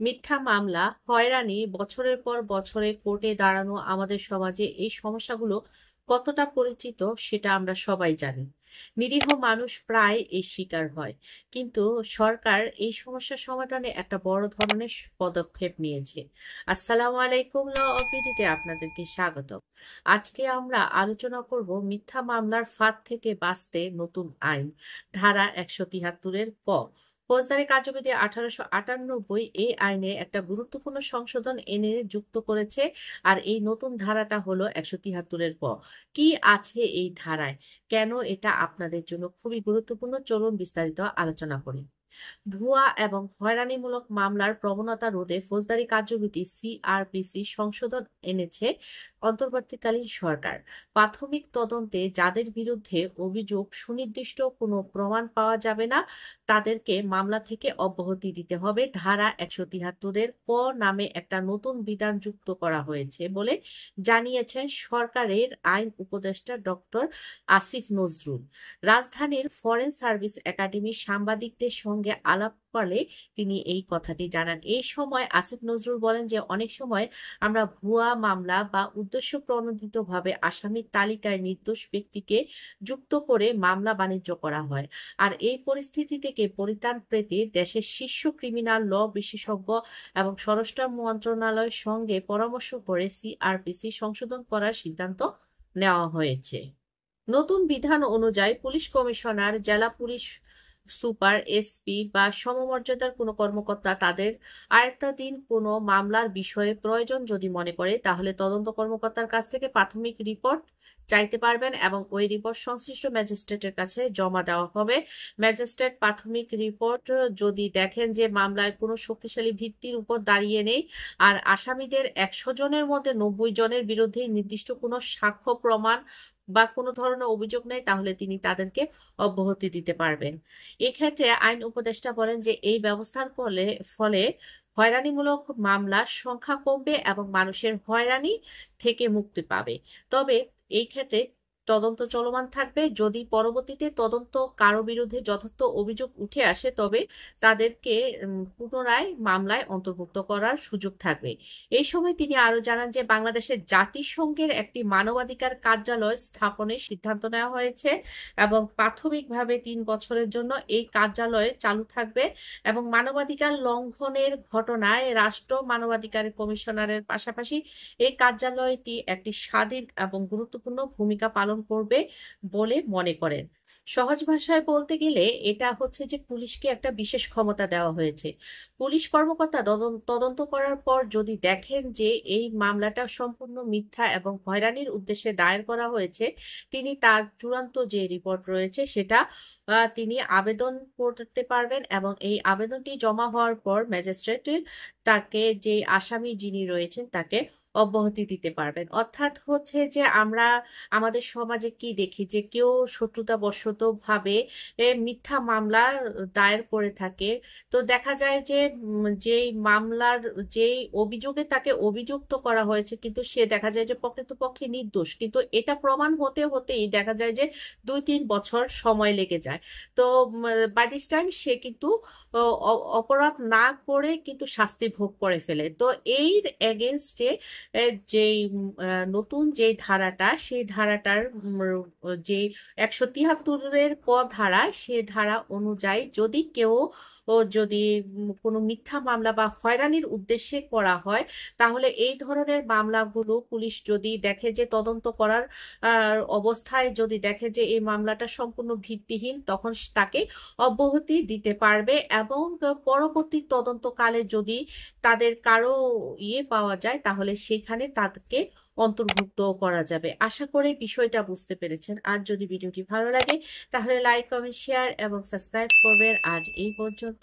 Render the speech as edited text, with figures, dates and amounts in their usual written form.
মিথ্যা মামলা, হয়রানি, বছরের পর বছরে কোর্টে দাঁড়ানো আমাদের সমাজে এই সমস্যাগুলো কতটা পরিচিত সেটা আমরা সবাই জানি। নিরীহ মানুষ প্রায় এর শিকার হয়। কিন্তু সরকার এই সমস্যার সমাধানে একটা বড় ধরনের পদক্ষেপ নিয়েছে। আসসালামু আলাইকুম, ল অফিসে আপনাদেরকে স্বাগত। আজকে আমরা আলোচনা করব মিথ্যা মামলার ফাঁদ থেকে বাঁচতে নতুন আইন, ধারা 173-এর ক। ফৌজদারি কার্যবিধি 1898 এই আইনে একটা গুরুত্বপূর্ণ সংশোধন এনে যুক্ত করেছে। আর এই নতুন ধারাটা হলো 173-এর ক। কি আছে এই ধারায়, কেন এটা আপনাদের জন্য খুবই গুরুত্বপূর্ণ, চলুন বিস্তারিত আলোচনা করি। ভুয়া এবং হয়রানিমূলক মামলার প্রবণতা রোধে ফৌজদারি কার্যবিধি সিআরপিসি সংশোধন এনেছে অন্তর্বর্তীকালীন সরকার। প্রাথমিক তদন্তে যাদের বিরুদ্ধে অভিযোগ সুনির্দিষ্ট কোনো প্রমাণ পাওয়া যাবে না, তাদেরকে মামলা থেকে অব্যাহতি দিতে হবে। ধারা 173-এর ক নামে একটা নতুন বিধান যুক্ত করা হয়েছে বলে জানিয়েছেন সরকারের আইন উপদেষ্টা ডক্টর আসিফ নজরুল। রাজধানীর ফরেন সার্ভিস একাডেমির সাংবাদিকদের সঙ্গে আলাপকালে তিনি এই কথাটি জানান। এই সময় আসিফ নজরুল বলেন যে অনেক সময় আমরা ভুয়া মামলা বা উদ্দেশ্য প্রণোদিতভাবে আসামির তালিকায় নির্দোষ ব্যক্তিকে যুক্ত করে মামলা বাণিজ্য করা হয়। আর এই পরিস্থিতি থেকে পরিত্রাণ পেতে দেশের শীর্ষ ক্রিমিনাল ল বিশেষজ্ঞ এবং স্বরাষ্ট্র মন্ত্রণালয়ের সঙ্গে পরামর্শ করে সিআরপিসি সংশোধন করার সিদ্ধান্ত নেওয়া হয়েছে। নতুন বিধান অনুযায়ী পুলিশ কমিশনার, জেলা পুলিশ সুপার, এসপি বা সমমর্যাদার কোনো কর্মকর্তা তাদের আয়ত্তাধীন কোনো মামলার বিষয়ে প্রয়োজন যদি মনে করে, তাহলে তদন্ত কর্মকর্তার কাছ থেকে প্রাথমিক রিপোর্ট চাইতে পারবেন এবং ওই রিপোর্ট সংশ্লিষ্ট ম্যাজিস্ট্রেটের কাছে জমা দেওয়া হবে। ম্যাজিস্ট্রেট প্রাথমিক রিপোর্ট যদি দেখেন যে মামলায় কোনো শক্তিশালী ভিত্তির উপর দাঁড়িয়ে নেই আর আসামিদের 100 জনের মধ্যে 90 জনের বিরুদ্ধে নির্দিষ্ট কোনো সাক্ষ্য প্রমাণ বা কোনো ধরনের অভিযোগ নেই, তাহলে তিনি তাদেরকে অব্যাহতি দিতে পারবেন। এক্ষেত্রে আইন উপদেষ্টা বলেন যে এই ব্যবস্থার ফলে হয়রানিমূলক মামলার সংখ্যা কমবে এবং মানুষের হয়রানি থেকে মুক্তি পাবে। তবে এই ক্ষেত্রে তদন্ত চলমান থাকবে। যদি পরবর্তীতে তদন্ত কারো বিরুদ্ধে যথার্থ অভিযোগ উঠে আসে, তবে তাদেরকে পুনরায় মামলায় অন্তর্ভুক্ত করার সুযোগ থাকবে। এই সময় তিনি আরো জানান যে বাংলাদেশের জাতিসংঘের একটি মানবাধিকার কার্যালয় স্থাপনের সিদ্ধান্ত নেওয়া হয়েছে এবং প্রাথমিকভাবে 3 বছরের জন্য এই কার্যালয় চালু থাকবে এবং মানবাধিকার লঙ্ঘনের ঘটনায় রাষ্ট্র মানবাধিকার কমিশনারের পাশাপাশি এই কার্যালয়টি একটি স্বাধীন এবং গুরুত্বপূর্ণ ভূমিকা পালন করবে বলে মনে করেন। সহজ ভাষায় বলতে গেলে এটা হচ্ছে যে পুলিশকে একটা বিশেষ ক্ষমতা দেওয়া হয়েছে। পুলিশ কর্মকর্তা তদন্ত করার পর যদি দেখেন যে এই মামলাটা সম্পূর্ণ মিথ্যা এবং হয়রানির উদ্দেশ্যে দায়ের করা হয়েছে, তিনি তার চূড়ান্ত যে রিপোর্ট রয়েছে সেটা তিনি আবেদন করতে পারবেন এবং এই আবেদনটি জমা হওয়ার পর ম্যাজিস্ট্রেট তাকে, যে আসামি যিনি রয়েছেন, তাকে অব্যাহতি দিতে পারবেন। অর্থাৎ হচ্ছে যে আমরা আমাদের সমাজে কি দেখি যে কেউ শত্রুতাবশত ভাবে মিথ্যা মামলা দায়ের করে থাকে। তো দেখা যায় যে যেই মামলার যেই অভিযোগে তাকে অভিযুক্ত করা হয়েছে, কিন্তু সে দেখা যায় যে প্রকৃতপক্ষে নির্দোষ, কিন্তু এটা প্রমাণ হতে হতেই দেখা যায় যে 2-3 বছর সময় লেগে যায়। তো বাই দিস টাইম সে কিন্তু অপরাধ না করে কিন্তু শাস্তি ভোগ করে ফেলে। তো এর এগেনস্টে যে নতুন যে ধারাটা, সেই ধারাটার যে 173-এর ক ধারা, সে ধারা অনুযায়ী যদি কেউ যদি কোনো মিথ্যা মামলা বা হয়রানির উদ্দেশ্যে করা হয়, তাহলে এই ধরনের মামলাগুলো পুলিশ যদি দেখে যে তদন্ত করার অবস্থায় যদি দেখে যে এই মামলাটা সম্পূর্ণ ভিত্তিহীন, তখন তাকে অব্যাহতি দিতে পারবে এবং পরবর্তী তদন্তকালে যদি তাদের কারো পাওয়া যায়, তাহলে সেখানে তাদেরকে অন্তর্ভুক্ত করা যাবে। আশা করি বিষয়টা বুঝতে পেরেছেন। আর যদি ভিডিওটি ভালো লাগে তাহলে লাইক, কমেন্ট, শেয়ার এবং সাবস্ক্রাইব করবেন। আজ এই পর্যন্ত।